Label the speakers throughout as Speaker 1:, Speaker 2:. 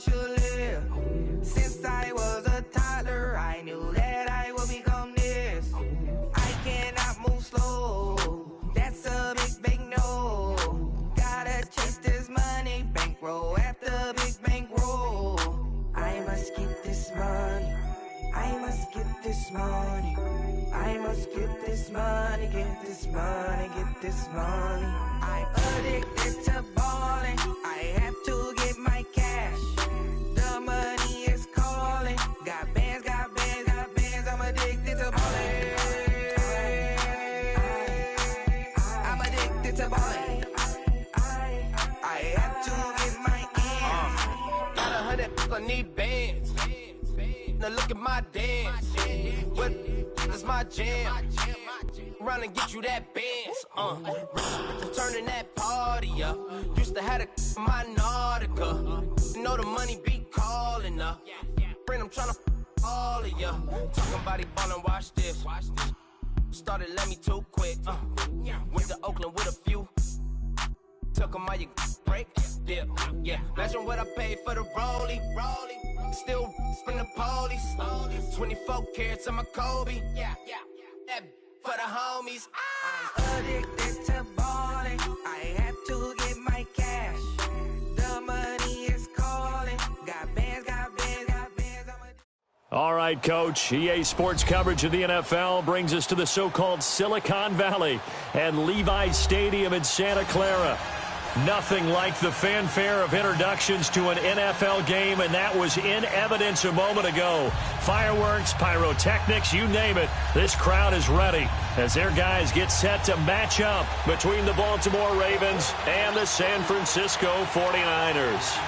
Speaker 1: should live. Since I was a toddler, I knew that I would become this. I cannot move slow. That's a big no. Gotta chase this money, bankroll after big bankroll. I must get this money. I must get this money. I must get this money, get this money, get this money. I'm addicted to balling. I have to get my cash. The money is calling. Got bands, got bands, got bands. I'm addicted to balling. I'm addicted to balling. I have to get my ends.
Speaker 2: Got 100, I need bands. Now look at my dance. What is my jam? Run and get you that bands. Turning that party up. Used to have a my Nautica. You know the money be calling up. Friend, I'm tryna all of ya. Talking about he ballin', watch this. Started let me too quick. Went to Oakland with a few. Took 'em all you break. Dip. Yeah. Imagine what I paid for the rollie. Still from the police. 24 carats on my Kobe. Yeah. That for the homies.
Speaker 1: I'm addicted to balling. I have to get my cash. The money is calling. Got bands, got bands, got bands.
Speaker 3: All right, Coach. EA Sports coverage of the NFL brings us to the so-called Silicon Valley and Levi's Stadium in Santa Clara. Nothing like the fanfare of introductions to an NFL game, and that was in evidence a moment ago. Fireworks, pyrotechnics, you name it. This crowd is ready as their guys get set to match up between the Baltimore Ravens and the San Francisco 49ers.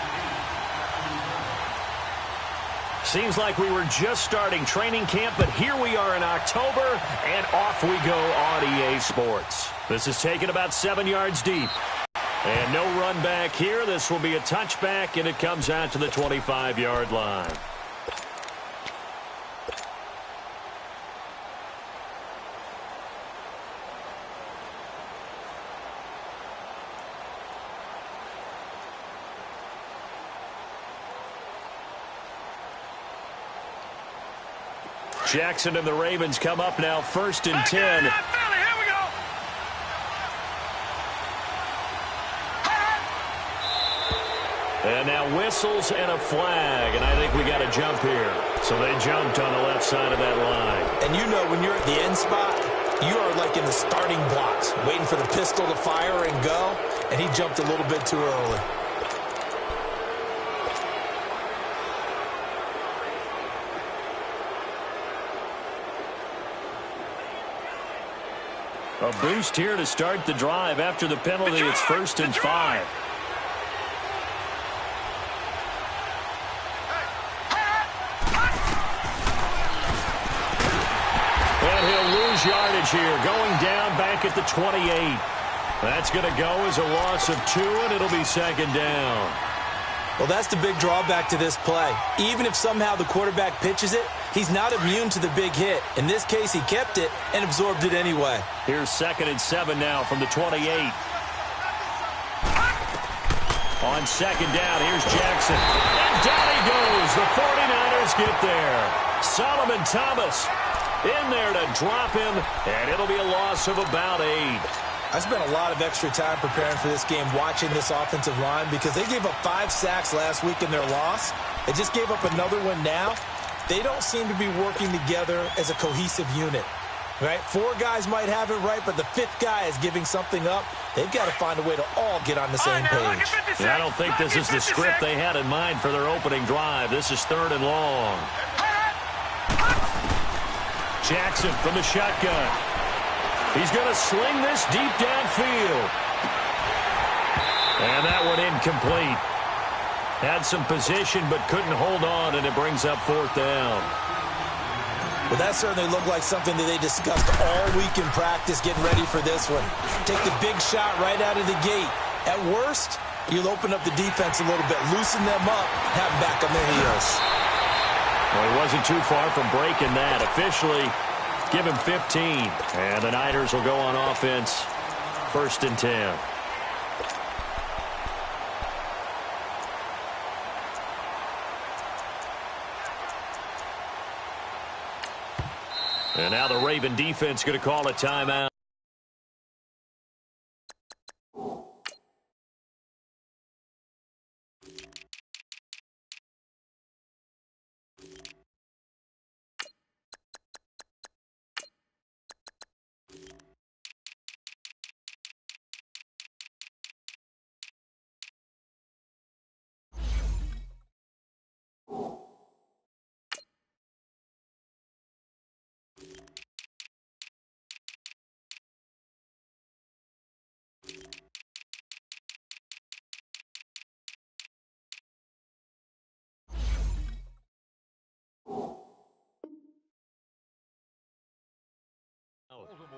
Speaker 3: Seems like we were just starting training camp, but here we are in October, and off we go on EA Sports. This is taken about 7 yards deep. And no run back here. This will be a touchback, and it comes out to the 25-yard line. Jackson and the Ravens come up now, 1st and 10. And now whistles and a flag, and I think we got a jump here. So they jumped on the left side of that line.
Speaker 4: And you know when you're at the end spot, you are like in the starting blocks, waiting for the pistol to fire and go, and he jumped a little bit too early.
Speaker 3: A boost here to start the drive after the penalty. It's 1st and 5. Yardage here, going down back at the 28. That's going to go as a loss of 2, and it'll be 2nd down.
Speaker 4: Well, that's the big drawback to this play. Even if somehow the quarterback pitches it, he's not immune to the big hit. In this case, he kept it and absorbed it anyway.
Speaker 3: Here's 2nd and 7 now from the 28. On 2nd down, here's Jackson. And down he goes. The 49ers get there. Solomon Thomas in there to drop him, and it'll be a loss of about 8.
Speaker 4: I spent a lot of extra time preparing for this game watching this offensive line because they gave up 5 sacks last week in their loss. They just gave up another one now. They don't seem to be working together as a cohesive unit. Right? 4 guys might have it right, but the 5th guy is giving something up. They've got to find a way to all get on the same page.
Speaker 3: Yeah, I don't think this is the script they had in mind for their opening drive. This is 3rd and long. Jackson from the shotgun. He's going to sling this deep downfield. And that one incomplete. Had some position but couldn't hold on, and it brings up 4th down.
Speaker 4: Well, that certainly looked like something that they discussed all week in practice getting ready for this one. Take the big shot right out of the gate. At worst, you'll open up the defense a little bit, loosen them up, have them back on their heels.
Speaker 3: Well, he wasn't too far from breaking that. Officially, give him 15. And the Niners will go on offense, 1st and 10. And now the Raven defense going to call a timeout.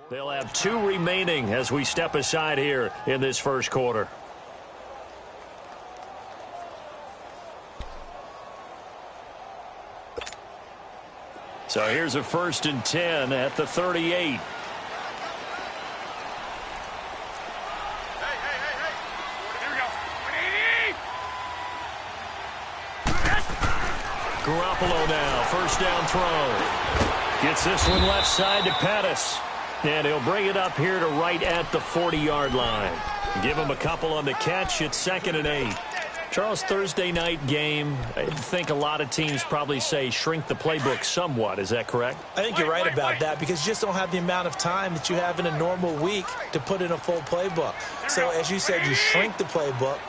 Speaker 3: They'll have 2 remaining as we step aside here in this first quarter. So here's a 1st and 10 at the 38. Garoppolo now, 1st down throw. Gets this one left side to Pettis. And he'll bring it up here to right at the 40-yard line. Give him a couple on the catch. It's 2nd and 8. Charles, Thursday night game, I think a lot of teams probably say shrink the playbook somewhat. Is that correct?
Speaker 4: I think you're right about that because you just don't have the amount of time that you have in a normal week to put in a full playbook. So, as you said, you shrink the playbook,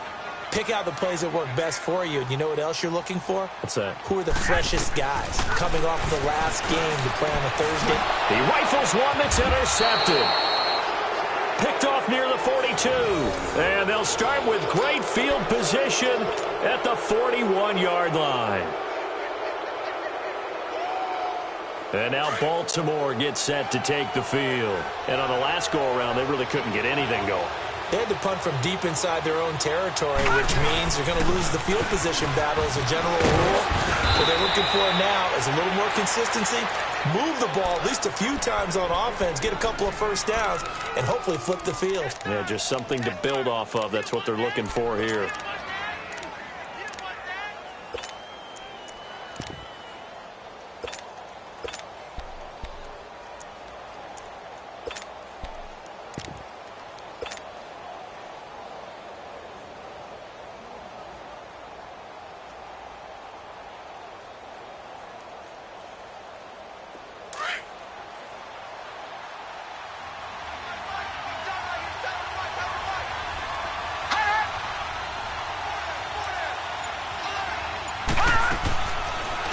Speaker 4: pick out the plays that work best for you. And you know what else you're looking for?
Speaker 3: What's that?
Speaker 4: Who are the freshest guys coming off the last game to play on a Thursday?
Speaker 3: He rifles one that's intercepted. Picked off near the 42. And they'll start with great field position at the 41-yard line. And now Baltimore gets set to take the field. And on the last go-around, they really couldn't get anything going.
Speaker 4: They had to punt from deep inside their own territory, which means they're going to lose the field position battle as a general rule. What they're looking for now is a little more consistency, move the ball at least a few times on offense, get a couple of 1st downs, and hopefully flip the field.
Speaker 3: Yeah, just something to build off of. That's what they're looking for here.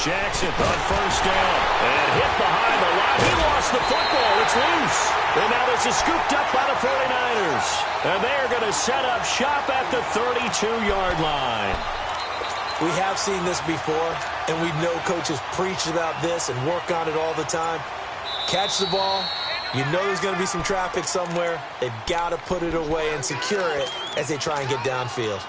Speaker 3: Jackson on 1st down and hit behind the line. He lost the football. It's loose. And now this is scooped up by the 49ers. And they're going to set up shop at the 32-yard line.
Speaker 4: We have seen this before, and we know coaches preach about this and work on it all the time. Catch the ball. You know there's going to be some traffic somewhere. They've got to put it away and secure it as they try and get downfield.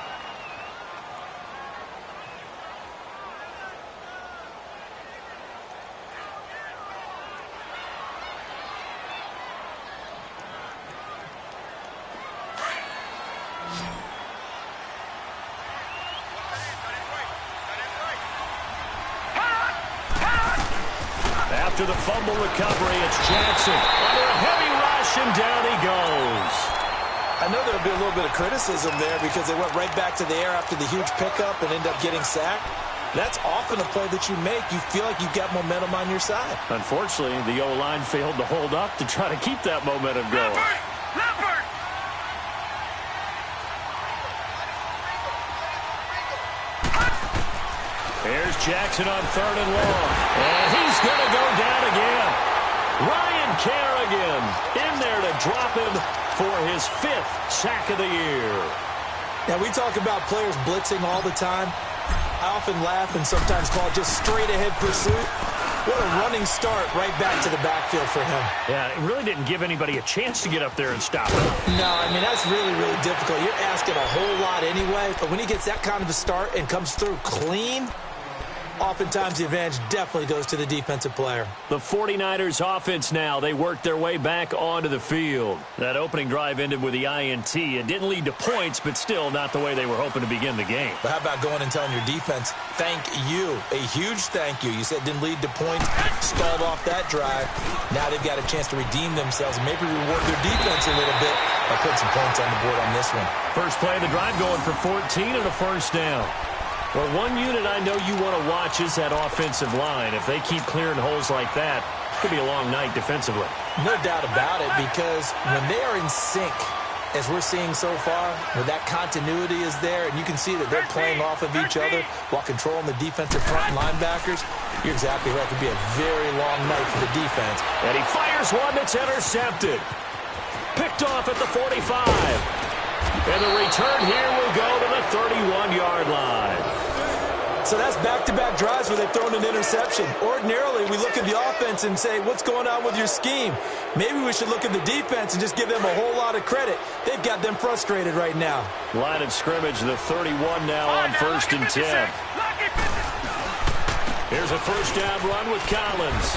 Speaker 3: After the fumble recovery, it's Jackson. Under a heavy rush, and down he goes.
Speaker 4: I know there'll be a little bit of criticism there because they went right back to the air after the huge pickup and end up getting sacked. That's often a play that you make. You feel like you've got momentum on your side.
Speaker 3: Unfortunately, the O-line failed to hold up to try to keep that momentum going. Here's Jackson on 3rd and long. And he's going to go down again. Ryan Kerrigan in there to drop him for his 5th sack of the year.
Speaker 4: Now, we talk about players blitzing all the time. I often laugh and sometimes call it just straight-ahead pursuit. What a running start right back to the backfield for him.
Speaker 3: Yeah, it really didn't give anybody a chance to get up there and stop him.
Speaker 4: No, I mean, that's really, really difficult. You're asking a whole lot anyway, but when he gets that kind of a start and comes through clean, oftentimes the advantage definitely goes to the defensive player.
Speaker 3: The 49ers offense now, they work their way back onto the field. That opening drive ended with the INT. It didn't lead to points, but still not the way they were hoping to begin the game.
Speaker 4: But how about going and telling your defense, thank you, a huge thank you. You said it didn't lead to points, stalled off that drive. Now they've got a chance to redeem themselves and maybe reward their defense a little bit by putting some points on the board on this one.
Speaker 3: First play of the drive going for 14 and a first down. Well, one unit I know you want to watch is that offensive line. If they keep clearing holes like that, it could be a long night defensively.
Speaker 4: No doubt about it, because when they are in sync, as we're seeing so far, where that continuity is there, and you can see that they're playing off of each other while controlling the defensive front linebackers, you're exactly right. It could be a very long night for the defense.
Speaker 3: And he fires one that's intercepted. Picked off at the 45. And the return here will go to the 31-yard line.
Speaker 4: So that's back-to-back drives where they've thrown an interception. Ordinarily, we look at the offense and say, what's going on with your scheme? Maybe we should look at the defense and just give them a whole lot of credit. They've got them frustrated right now.
Speaker 3: Line of scrimmage, the 31 now on 1st and 10. Here's a first down run with Collins.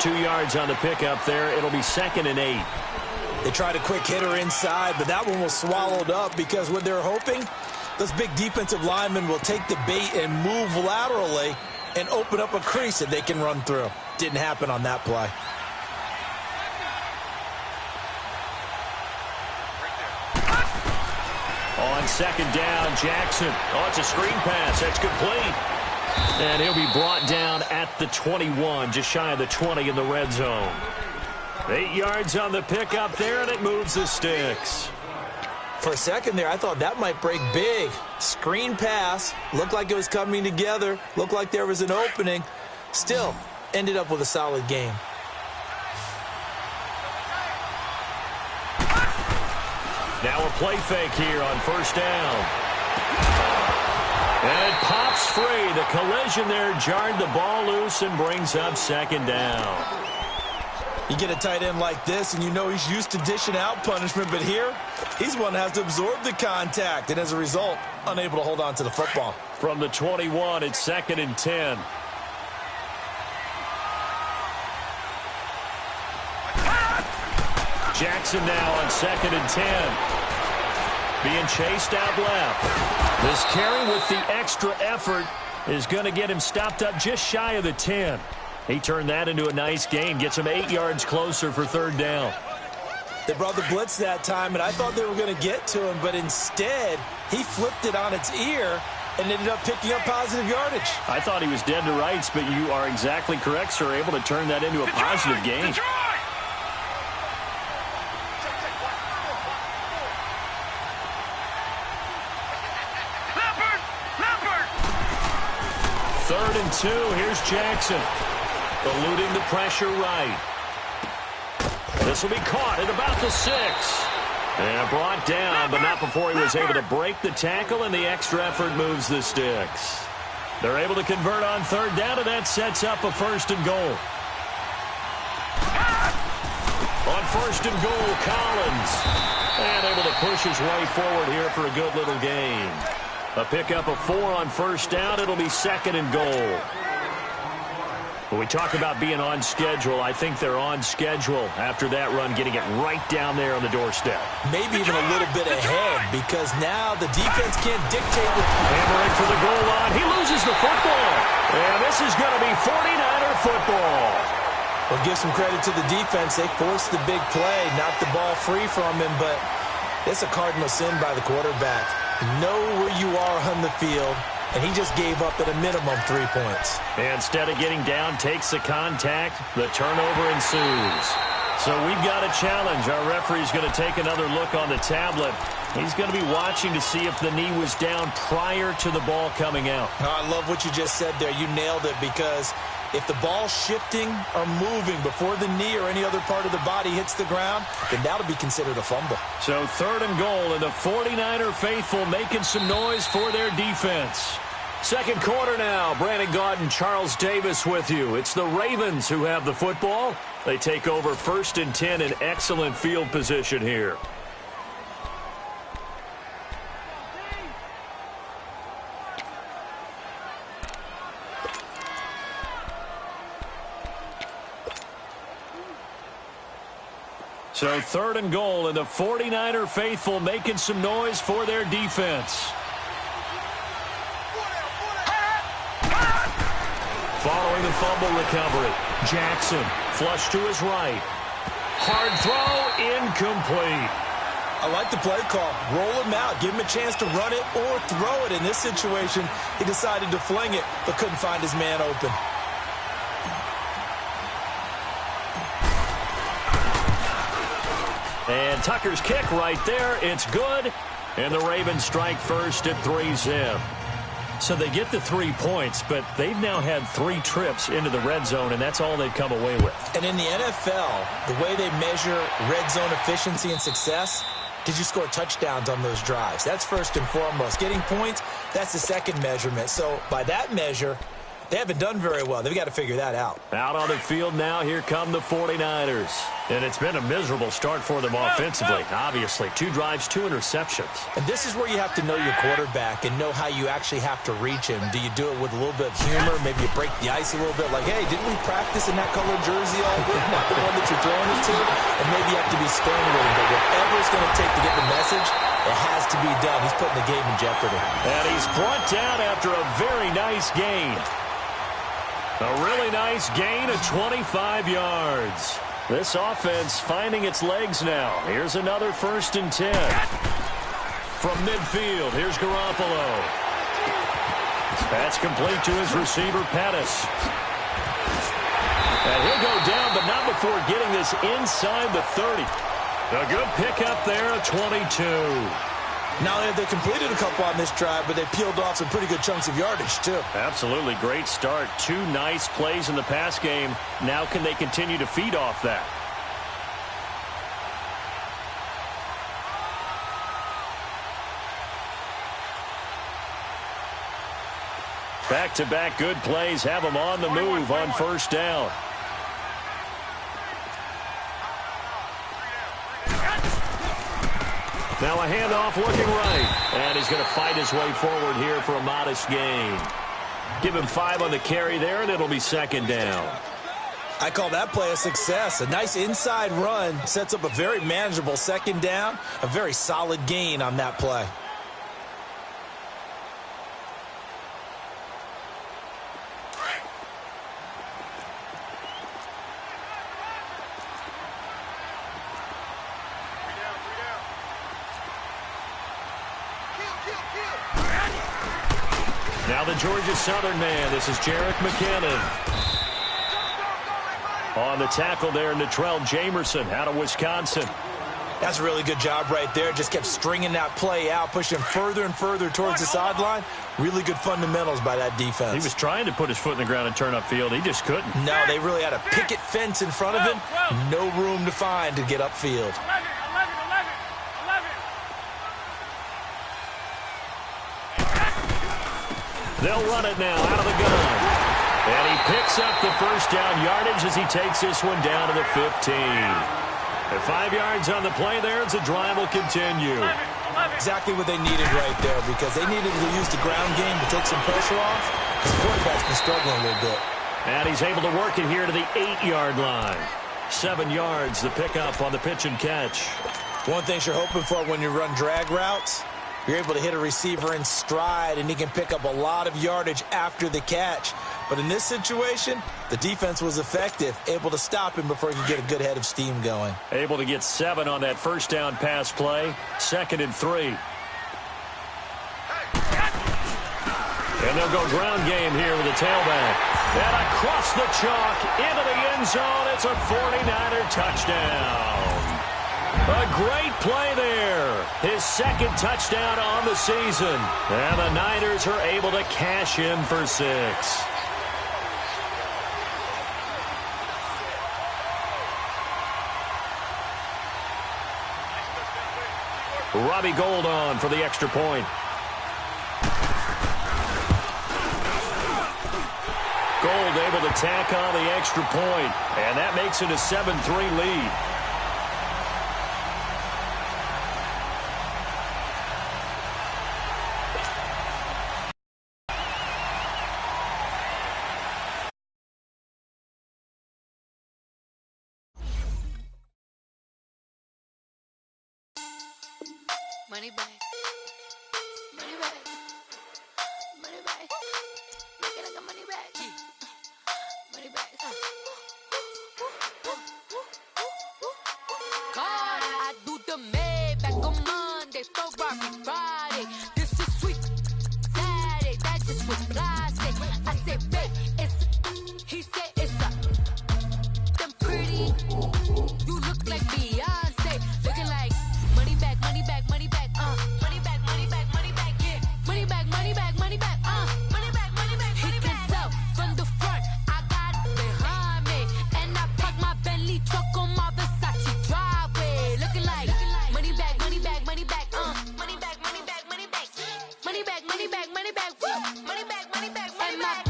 Speaker 3: 2 yards on the pickup there. It'll be 2nd and 8.
Speaker 4: They tried a quick hitter inside, but that one was swallowed up because what they're hoping, those big defensive linemen will take the bait and move laterally and open up a crease that they can run through. Didn't happen on that play.
Speaker 3: On 2nd down, Jackson. Oh, it's a screen pass. That's complete. And he'll be brought down at the 21, just shy of the 20 in the red zone. 8 yards on the pickup there, and it moves the sticks.
Speaker 4: For a second there, I thought that might break big. Screen pass. Looked like it was coming together. Looked like there was an opening. Still, ended up with a solid game.
Speaker 3: Now a play fake here on 1st down. And it pops free. The collision there jarred the ball loose and brings up 2nd down.
Speaker 4: You get a tight end like this, and you know he's used to dishing out punishment, but here, he's one that has to absorb the contact, and as a result, unable to hold on to the football.
Speaker 3: From the 21, it's 2nd and 10. Jackson now on 2nd and 10. Being chased out left. This carry with the extra effort is going to get him stopped up just shy of the 10. He turned that into a nice gain, gets him 8 yards closer for 3rd down.
Speaker 4: They brought the blitz that time, and I thought they were going to get to him, but instead, he flipped it on its ear and ended up picking up positive yardage.
Speaker 3: I thought he was dead to rights, but you are exactly correct, sir, able to turn that into a positive gain. Third and 2, here's Jackson. Eluding the pressure right. This will be caught at about the 6. And brought down, but not before he was able to break the tackle, and the extra effort moves the sticks. They're able to convert on 3rd down, and that sets up a 1st and goal. On 1st and goal, Collins. And able to push his way forward here for a good little gain. A pickup of 4 on 1st down. It'll be 2nd and goal. When we talk about being on schedule, I think they're on schedule after that run, getting it right down there on the doorstep.
Speaker 4: Maybe even a little bit ahead, because now the defense can't dictate.
Speaker 3: Hammering for the goal line. He loses the football. And this is going to be 49er football.
Speaker 4: Well, give some credit to the defense. They forced the big play, knocked the ball free from him, but it's a cardinal sin by the quarterback. Know where you are on the field, and he just gave up at a minimum 3 points.
Speaker 3: Instead of getting down, takes the contact. The turnover ensues. So we've got a challenge. Our referee's going to take another look on the tablet. He's going to be watching to see if the knee was down prior to the ball coming out.
Speaker 4: Oh, I love what you just said there. You nailed it, because if the ball's shifting or moving before the knee or any other part of the body hits the ground, then that'll be considered a fumble.
Speaker 3: So 3rd and goal, and the 49er faithful making some noise for their defense. Second quarter now. Brandon Gaudin, Charles Davis with you. It's the Ravens who have the football. They take over 1st and 10 in excellent field position here. So 3rd and goal, and the 49er faithful making some noise for their defense. Following the fumble recovery, Jackson flush to his right. Hard throw, incomplete.
Speaker 4: I like the play call. Roll him out. Give him a chance to run it or throw it. In this situation, he decided to fling it, but couldn't find his man open.
Speaker 3: And Tucker's kick right there. It's good. And the Ravens strike first at 3-zip. So they get the 3 points, but they've now had 3 trips into the red zone, and that's all they've come away with.
Speaker 4: And in the NFL, the way they measure red zone efficiency and success, did you score touchdowns on those drives? That's first and foremost. Getting points, that's the second measurement. So by that measure, they haven't done very well. They've got to figure that out.
Speaker 3: Out on the field now, here come the 49ers. And it's been a miserable start for them offensively. Obviously, 2 drives, 2 interceptions.
Speaker 4: And this is where you have to know your quarterback and know how you actually have to reach him. Do you do it with a little bit of humor? Maybe you break the ice a little bit like, hey, didn't we practice in that colored jersey all week? Not the one that you're throwing it to. And maybe you have to be stern with him. But whatever it's going to take to get the message, it has to be done. He's putting the game in jeopardy.
Speaker 3: And he's brought down after a very nice gain. A really nice gain of 25 yards. This offense finding its legs now. Here's another 1st and 10. From midfield, here's Garoppolo. That's complete to his receiver, Pettis. And he'll go down, but not before getting this inside the 30. A good pickup there, a 22.
Speaker 4: Not only have they completed a couple on this drive, but they peeled off some pretty good chunks of yardage, too.
Speaker 3: Absolutely great start. 2 nice plays in the pass game. Now can they continue to feed off that? Back-to-back good plays have them on the move on 1st down. Now a handoff looking right. And he's going to fight his way forward here for a modest gain. Give him 5 on the carry there, and it'll be 2nd down.
Speaker 4: I call that play a success. A nice inside run sets up a very manageable 2nd down. A very solid gain on that play.
Speaker 3: Now the Georgia Southern man. This is Jerick McKinnon. On the tackle there, Natrell Jamerson out of Wisconsin.
Speaker 4: That's a really good job right there. Just kept stringing that play out, pushing further and further towards the sideline. Really good fundamentals by that defense.
Speaker 3: He was trying to put his foot in the ground and turn upfield. He just couldn't.
Speaker 4: No, they really had a picket fence in front of him. No room to find to get upfield.
Speaker 3: They'll run it now out of the gun. And he picks up the 1st down yardage as he takes this one down to the 15. At 5 yards on the play there, as the drive will continue.
Speaker 4: Exactly what they needed right there, because they needed to use the ground game to take some pressure off, because the quarterback's been struggling a little bit.
Speaker 3: And he's able to work it here to the 8-yard line. 7 yards, the pickup on the pitch and catch.
Speaker 4: One thing you're hoping for when you run drag routes, you're able to hit a receiver in stride, and he can pick up a lot of yardage after the catch. But in this situation, the defense was effective, able to stop him before he could get a good head of steam going.
Speaker 3: Able to get 7 on that 1st down pass play. 2nd and 3. And they'll go ground game here with a tailback. And across the chalk into the end zone. It's a 49er touchdown. A great play there. His 2nd touchdown on the season. And the Niners are able to cash in for 6. Robbie Gould on for the extra point. Gould able to tack on the extra point, and that makes it a 7-3 lead.
Speaker 5: Money back. Money back. Money back. Make it like a money back. Money back. God, I do the Maybach on Monday, Ferrari Friday. This is sweet Saturday, that just was plastic. I said, babe, it's, he said it's a, them pretty. You look like Beyonce, looking like money back, money back, money back, money back, money back, money back, yeah. Money back, money back, money back, money back, money back, money back. He can tell from the front, I got it behind me, and I park my Bentley truck on my Versace driveway, looking like money back, money back, money back, money back, money back, money back, money back, money back, money back, woo, money back, money back, money back.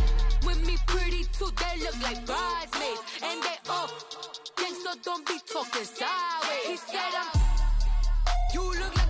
Speaker 5: With me pretty too, they look like bridesmaids, and they all gang, so don't be talking sideways. He said you look like